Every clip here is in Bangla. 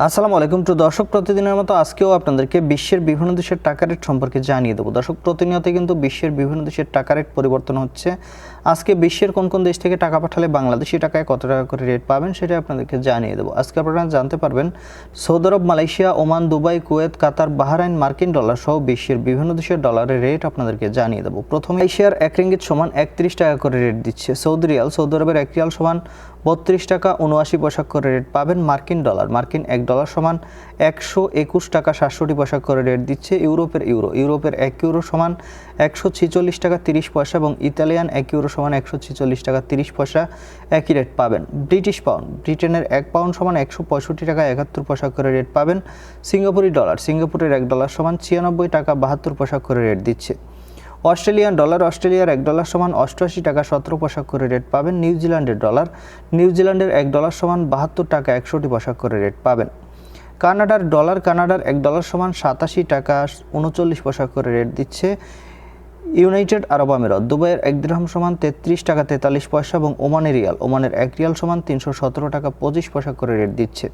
আসসালামু আলাইকুম। তো দর্শক, প্রতিদিনের মতো আজকেও আপনাদেরকে বিশ্বের বিভিন্ন দেশের টাকা রেট সম্পর্কে জানিয়ে দেবো। দর্শক, প্রতিনিয়ত কিন্তু বিশ্বের বিভিন্ন দেশের টাকা রেট পরিবর্তন হচ্ছে। আজকে বিশ্বের কোন কোন দেশ থেকে টাকা পাঠালে বাংলাদেশি টাকায় কত টাকা করে রেট পাবেন সেটা আপনাদেরকে জানিয়ে দেবো। আজকে আপনারা জানতে পারবেন সৌদি আরব, মালয়েশিয়া, ওমান, দুবাই, কুয়েত, কাতার, বাহরাইন, মার্কিন ডলার সহ বিশ্বের বিভিন্ন দেশের ডলারের রেট আপনাদেরকে জানিয়ে দেবো। প্রথমে এশিয়ার 1 রিঙ্গিত সমান 31 টাকা করে রেট দিচ্ছে সৌদি রিয়াল। সৌদি আরবের 1 রিয়াল সমান 32 টাকা 79 পয়সা করে রেট পাবেন। মার্কিন ডলার, মার্কিন $1 সমান 121 টাকা 67 পয়সা করে রেট দিচ্ছে ইউরোপের ইউরো। ইউরোপের 1 ইউরো সমান 146 টাকা 30 পয়সা এবং ইতালিয়ান 1 ইউরো সমান 146 টাকা 30 পয়সা একই রেট পাবেন। ব্রিটিশ পাউন্ড, ব্রিটেনের 1 পাউন্ড সমান 165 টাকা 71 পয়সা করে রেট পাবেন। সিঙ্গাপুরি ডলার, সিঙ্গাপুরের $1 সমান 96 টাকা 72 পয়সা করে রেট দিচ্ছে। অস্ট্রেলিয়ান ডলার, অস্ট্রেলিয়ার $1 সমান 88 টাকা 17 পয়সা করে রেট পাবেন। নিউজিল্যান্ডের ডলার, নিউজিল্যান্ডের $1 সমান 72 টাকা 61 পয়সা করে রেট পাবেন। কানাডার ডলার, কানাডার $1 সমান 87 টাকা 39 পয়সা করে রেট দিচ্ছে ইউনাইটেড আরব আমিরাত। দুবাইয়ের 1 দিরহাম সমান 33 টাকা 43 পয়সা এবং ওমানের রিয়াল, ওমানের 1 রিয়াল সমান 317 টাকা 25 পয়সা করে রেট দিচ্ছে।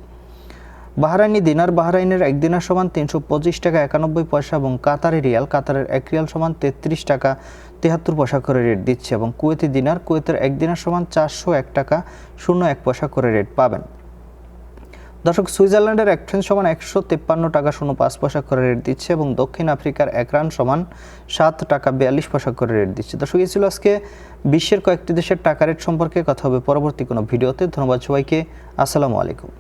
বাহরাইনি দিনার, বাহরাইনের 1 দিনার সমান 325 টাকা 91 পয়সা এবং কাতারি রিয়াল, কাতারের 1 রিয়াল সমান 33 টাকা 73 পয়সা করে রেট দিচ্ছে এবং কুয়েতি দিনার, কুয়েতের 1 দিনার সমান 401 টাকা 01 পয়সা করে রেট পাবেন। দর্শক, সুইজারল্যান্ডের 1 ফ্রাঙ্ক সমান 153 টাকা 05 পয়সা করে রেট দিচ্ছে এবং দক্ষিণ আফ্রিকার 1 রান সমান 7 টাকা 42 পয়সা করে রেট দিচ্ছে। দর্শক, এই ছিল আজকে বিশ্বের কয়েকটি দেশের টাকা রেট সম্পর্কে। কথা হবে পরবর্তী কোনো ভিডিওতে। ধন্যবাদ সবাইকে। আসসালামু আলাইকুম।